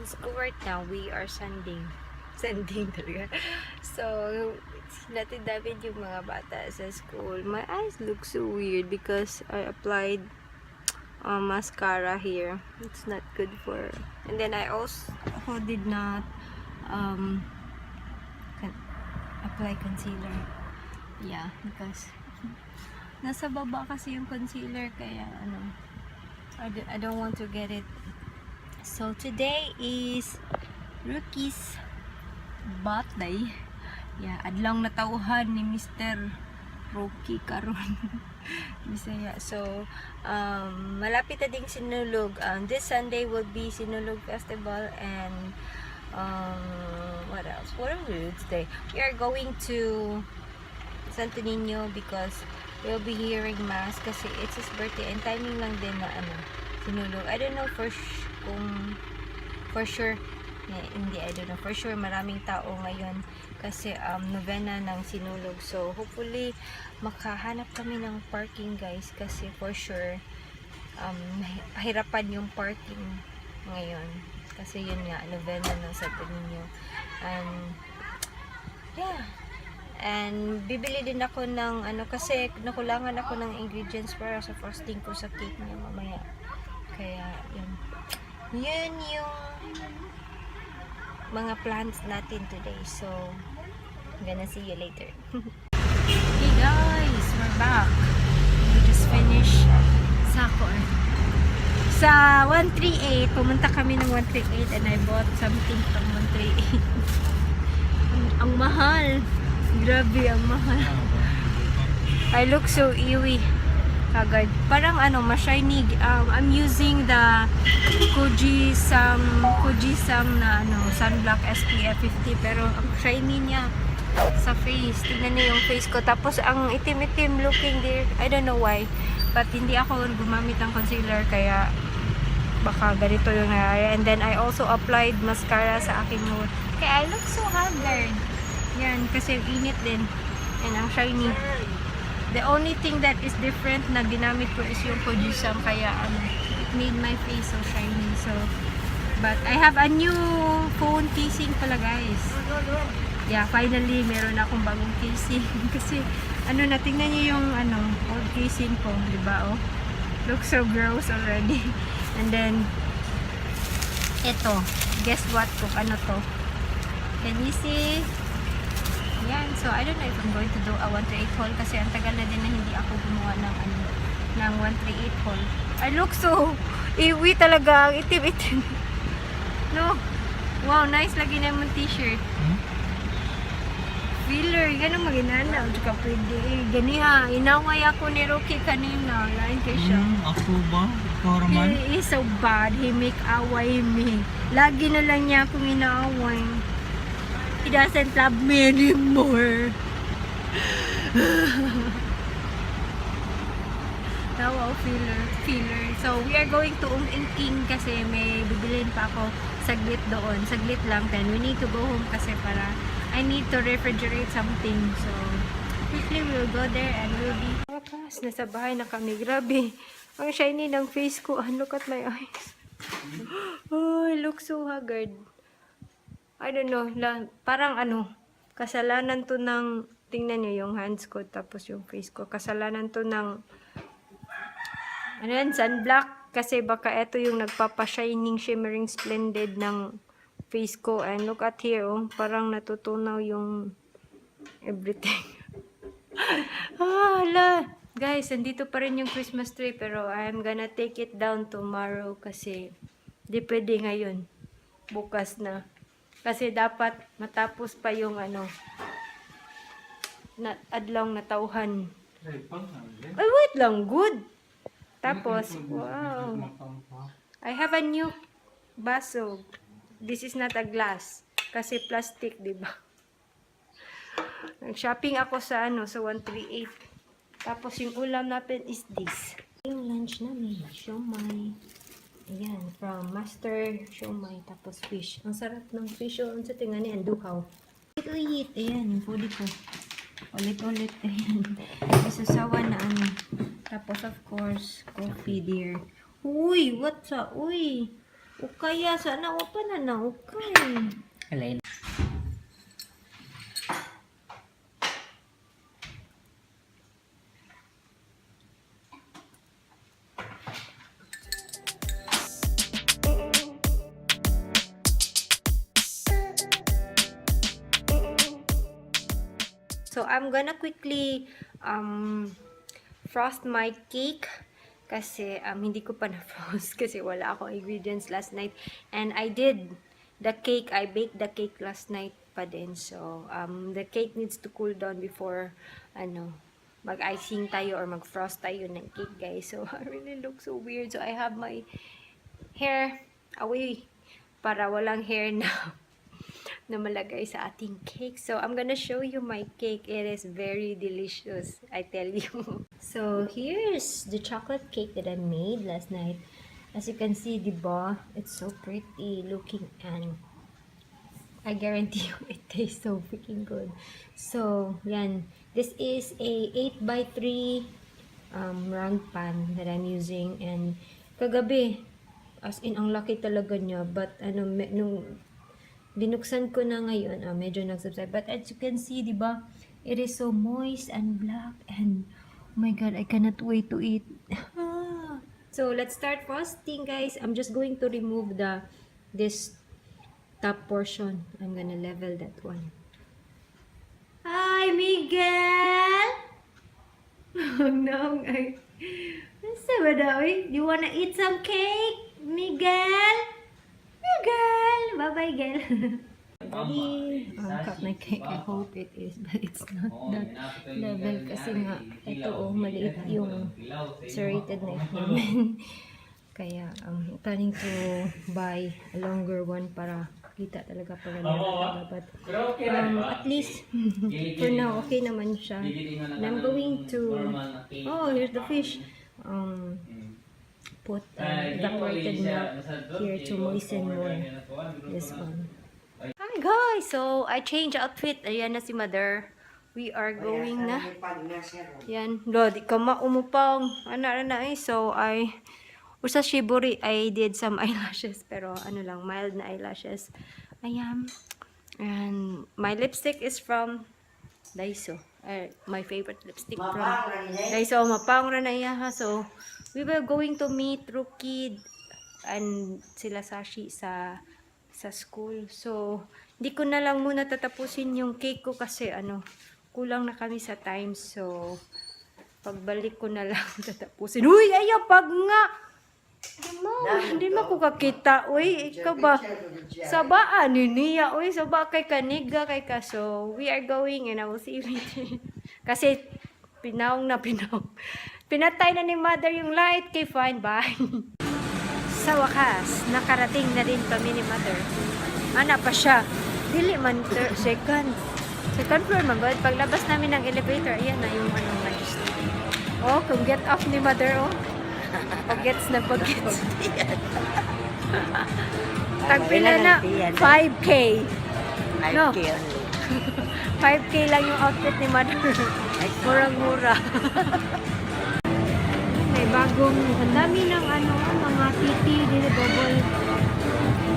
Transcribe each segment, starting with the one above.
in school right now, we are sending talaga. So, natin David yung mga bata sa school. My eyes look so weird because I applied mascara here. It's not good for... And then I also did not apply concealer. Yeah, because nasa baba kasi yung concealer, kaya I don't want to get it. So today is Rookie's birthday. Yeah, adlang natauhan ni Mr. Rookie karon. Bisaya. So malapit na ding Sinulog. This Sunday will be Sinulog Festival, and what else? What are we doing today? We are going to Santo Niño because we'll be hearing mass kasi it's his birthday, and timing lang din na Sinulog. I don't know kung for sure, hindi, I don't know for sure, maraming tao ngayon kasi novena ng Sinulog. So hopefully makahanap kami ng parking, guys, kasi for sure hirapan yung parking ngayon kasi yun nga, novena ng Santo Niño. And yeah, and bibili din ako ng kasi nakulangan ako ng ingredients para sa frosting ko sa cake niya mamaya. Kaya yun yung mga plans natin today. So I'm gonna see you later. Hey guys, we're back. We just finished sa 138. Pumunta kami ng 138 and I bought something from 138. Ang mahal. Grabe, ang mahal. I look so ewy. Kagad. Parang ma-shiny. I'm using the Kujisam na sunblock SPF 50, pero ang shiny niya sa face. Tingnan niyo yung face ko. Tapos ang itim-itim looking there. I don't know why. But hindi ako gumamit ng concealer, kaya baka ganito yung nangyari. And then I also applied mascara sa aking nose. Kaya I look so haggard. Yan, kasi init din. And ang shiny. The only thing that is different na ginamit ko is yung Kojisam, kaya it made my face so shiny. So, but I have a new phone casing pala, guys. Yeah, finally meron akong bagong casing. Kasi tingnan niyo yung old casing ko, di ba? Oh, looks so gross already. And then ito, guess what kung ano to? Can you see? Yan, so I don't know if I'm going to do a 138 haul kasi ang tagal na din na hindi ako gumawa ng 138 haul. I look so iwi talaga, ang itim-itim. No? Wow, nice lagi na yung t-shirt. Filler, ganun maginana. Tsaka pwede. Ganiha, inaway ako ni Rocky kanina. Lain kay siya. Ako ba? Ikaw raman? He is so bad. He make away me. Lagi na lang niya akong inaaway. He doesn't love me anymore. Wow, filler. So, we are going to King kasi may bibilin pa ako saglit doon. Saglit lang. Then, we need to go home kasi para I need to refrigerate something. So, quickly we'll go there and we'll be... Wakas, nasa bahay na kami. Grabe. Ang shiny ng face ko. Look at my eyes. Oh, I look so haggard. I don't know, parang kasalanan to ng, tingnan nyo yung hands ko, tapos yung face ko, kasalanan to ng, sunblock, kasi baka ito yung nagpapa-shining, shimmering, splendid ng face ko. And look at here, oh, parang natutunaw yung everything. Hala! Guys, andito pa rin yung Christmas tree, pero I'm gonna take it down tomorrow kasi di pwede ngayon, bukas na. Kasi dapat matapos pa yung adlong natauhan. Ay, wait lang. Good. Tapos, wow. I have a new baso. This is not a glass. Kasi plastic, diba? Nag-shopping ako sa sa 138. Tapos yung ulam natin is this. Yung lunch namin, siomai. Ayan, from Master Siomai, tapos fish. Ang sarap ng fish. Ang sa tingnan niya, duhaw. Ulit. Ayan, yung foodie ko. Ulit. Ayan. Isasawa na Tapos, of course, coffee, dear. Uy, what's up? Uy, Ukaya, sana wa pa na ukay. Alay. So, I'm gonna quickly frost my cake kasi hindi ko pa na-frost kasi wala akong ingredients last night. And I did the cake, I baked the cake last night pa din. So, the cake needs to cool down before, mag-icing tayo or mag-frost tayo ng cake, guys. So, I really look so weird. So, I have my hair away para walang hair na malagay sa ating cake. So, I'm gonna show you my cake. It is very delicious, I tell you. So, here's the chocolate cake that I made last night. As you can see, diba? It's so pretty looking and I guarantee you it tastes so freaking good. So, yan. This is a 8x3 round pan that I'm using. And kagabi, as in, ang laki talaga niya. But, nung binuksan ko na ngayon, medyo nag-subside. But as you can see, diba, it is so moist and black. And, oh my God, I cannot wait to eat. So, let's start frosting, guys. I'm just going to remove this top portion. I'm gonna level that one. Hi, Miguel! No, you wanna eat some cake? Miguel? Miguel! Bye-bye, girl. Ready? Cut my cake. I hope it is, but it's not that level kasi nga, ito maliit yung serrated knife namin. Kaya, planning to buy a longer one para kita talaga para level. But, at least, for now, okay naman siya. And I'm going to, here's the fish. Put evaporated milk here to moisten more this one. Hi guys! So, I changed outfit. Ayan na si Mother. We are going na. Yan. Di ka maumupang. So, usa shiburi, I did some eyelashes. Pero, mild na eyelashes. Ayan. And, my lipstick is from Daiso. My favorite lipstick from Daiso. Mapang na iya ha. So, we were going to meet Rukid and sila Sashi sa school. So, hindi ko na lang muna tatapusin yung cake ko kasi kulang na kami sa time. So, pagbalik ko na lang tatapusin. Uy, ayaw, pag nga! Hindi mo ko kakita. Uy, ikaw ba? Sabaan, niya. Uy, saba kay kaniga, kay ka. So, we are going and I will see you later. Kasi, pinawang. Pinatay na ni Mother yung light. Okay, fine, bye. Sa wakas, nakarating na rin kami ni Mother. Ana pa siya. Dili man, second floor man. But paglabas namin ng elevator, ayan na yung majesty. Kung get off ni Mother, pag-gets na pag-gets. Tagpila na 5K. 5K only. 5K lang yung outfit ni Mother. Murang-mura. May bagong, ang dami ng mga titi, bubble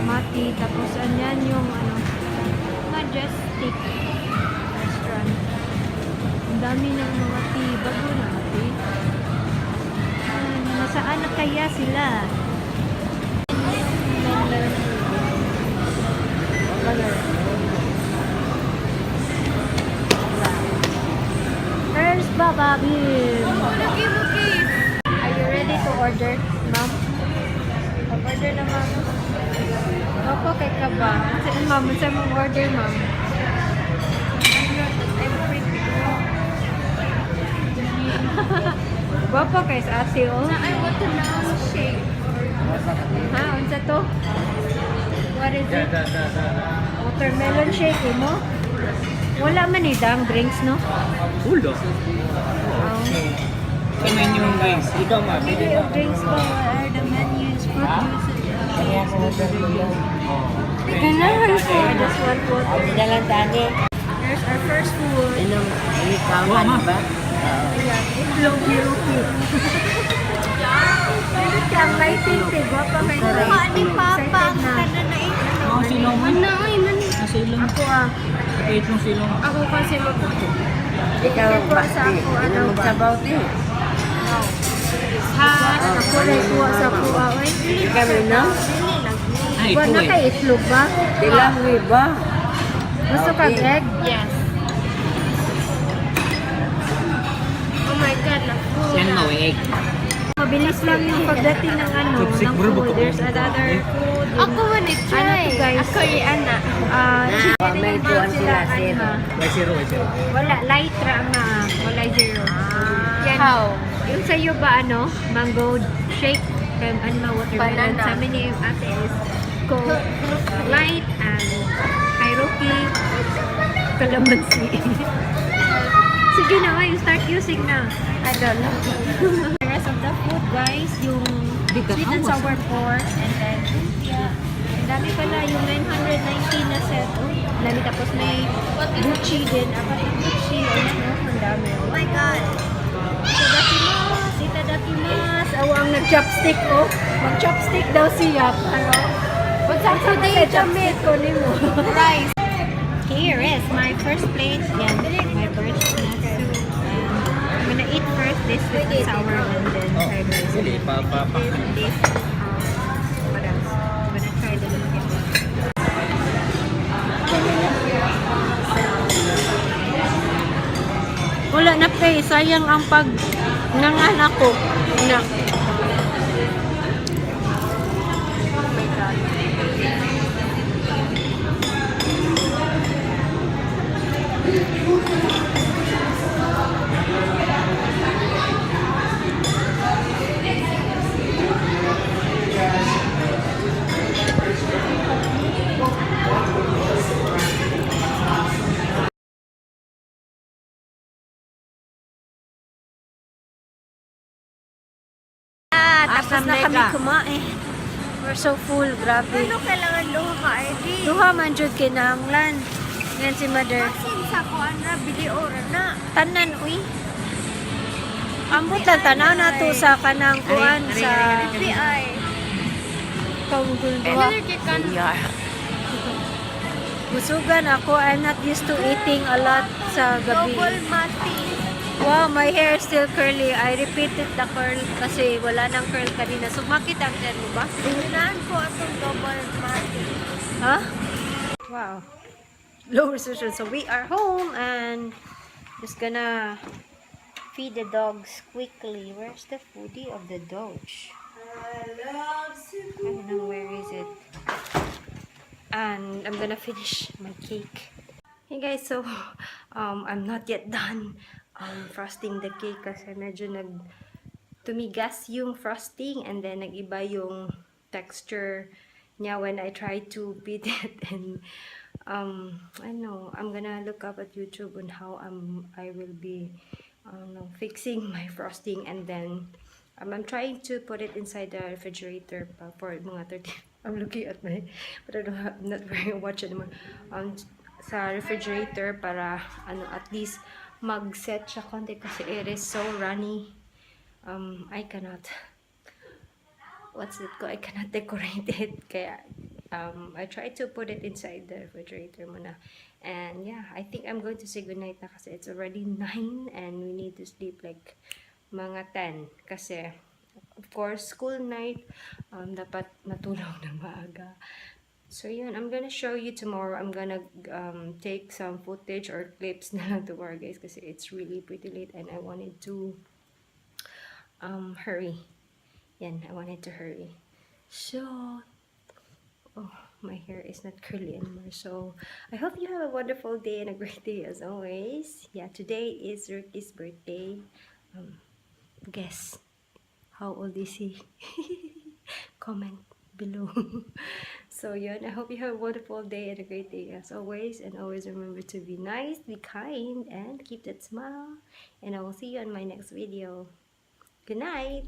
mati, tapos anyan yung majestic restaurant. Ang dami ng mga tea, bago na tea. Nasaan na kaya sila? There's Baba Bim. Are you ready to order, ma'am? Order na, ma'am. Opo, kay ka ba? Ma'am, saan mong order, ma'am? I'm pretty. Guwapo kay sa ate, oh. I want to now shake. Ha? Unsa to? What is it? Watermelon shake, mo? Wala man dang drinks, no? Ulo. Sa menu guys, ikaw ma, pwede Menu of drinks ko, what are the menus? Fruit juices. Ganahan ko. Just one food. Here's our first food. Wow, ma. Ayan, itlog biruki. Ang lighting, gwapa kayo. Kuha ni Papa. Excited na. Kana na ito. Mga silong mo. Ano, ay, man. Silong. Ako Kapit mong silong. Ako kasi Ikaw ba? sa ako, ano ba? Magsabaw din. Ha? Ako na ikuha sa kuha. Ikaw no? Ay, Buwan ito na eh. kay itlog ba? Dilang ba? Gusto kang egg? Yes. Oh my God, naku. Yan mo, egg. Mabilis lang yung pagdating ng ano, Sipsip, ng bro, food. baka There's bumalik. another food. Ako man Ano try. to, guys? Ako ana. Chicken may and kuwan sila, ano, zero. May zero, may zero. wala, light ra ang wala zero. Yan. How? Yung sa'yo ba ano, mango shake, kaya ano, watermelon. Banana. Sa amin ni ate is Coke, light, and Kairoki, calamansi. Sige na, you start using na. I don't know. The rest of the food, guys, yung sweet and sour pork, and then lumpia. Ang dami pala, yung 919 na set. Oh, ang dami, tapos may gucci din. Apat na gucci. Ayan, oh, ang dami. Oh my God! Itadakimasu! Itadakimasu! Awa ang nag-chopstick, oh. Mag-chopstick daw siya. Ano? What's up today, chopstick ko ni mo? Rice. Here is my first plate. Yan, my first soup. I'm gonna eat first this with the sour and then try the rest. Sige, pa. This, what else? I'm gonna try the lumpia. Wala na pay, sayang ang pag nanganak ko. Na. Tapos na kami kumain. We're so full, grabe. Ano kailangan luha ka, Eddie? Duha man jud kinahanglan. Yan si mother. Masin sa kuan ra, bili ora na. Tanan, uy. Ambot lang tanaw na to sa kanang kuan sa PI. Kaungkul duha. Busugan ako. I'm not used to eating a lot sa gabi. Double mati. Wow, my hair is still curly. I repeated the curl kasi wala nang curl kanina. Sumakit ang hair mo ba? Hinaan ko atong double mati. Huh? Wow. Low resolution. So we are home and just gonna feed the dogs quickly. Where's the foodie of the dogs? I don't know where is it. And I'm gonna finish my cake. Hey guys, so I'm not yet done frosting the cake kasi medyo tumigas yung frosting and then nag-iba yung texture niya when I try to beat it. And I know I'm gonna look up at YouTube on how I will be fixing my frosting, and then I'm trying to put it inside the refrigerator for mga 30. I'm looking at my, but I'm not wearing a watch anymore. Sa refrigerator para at least mag-set siya konti kasi it is so runny. I cannot I cannot decorate it kaya I try to put it inside the refrigerator muna. And yeah, I think I'm going to say goodnight na kasi it's already 9 and we need to sleep like mga 10 kasi of course school night, dapat matulog ng maaga. So yun, I'm gonna show you tomorrow. I'm gonna take some footage or clips na lang tomorrow guys kasi it's really pretty late and I wanted to hurry. Yan, I wanted to hurry. So, oh, my hair is not curly anymore. So, I hope you have a wonderful day and a great day as always. Yeah, today is Ricky's birthday. Guess, how old is he? Comment below. So yun, I hope you have a wonderful day and a great day as always, and always remember to be nice, be kind, and keep that smile, and I will see you on my next video. Good night.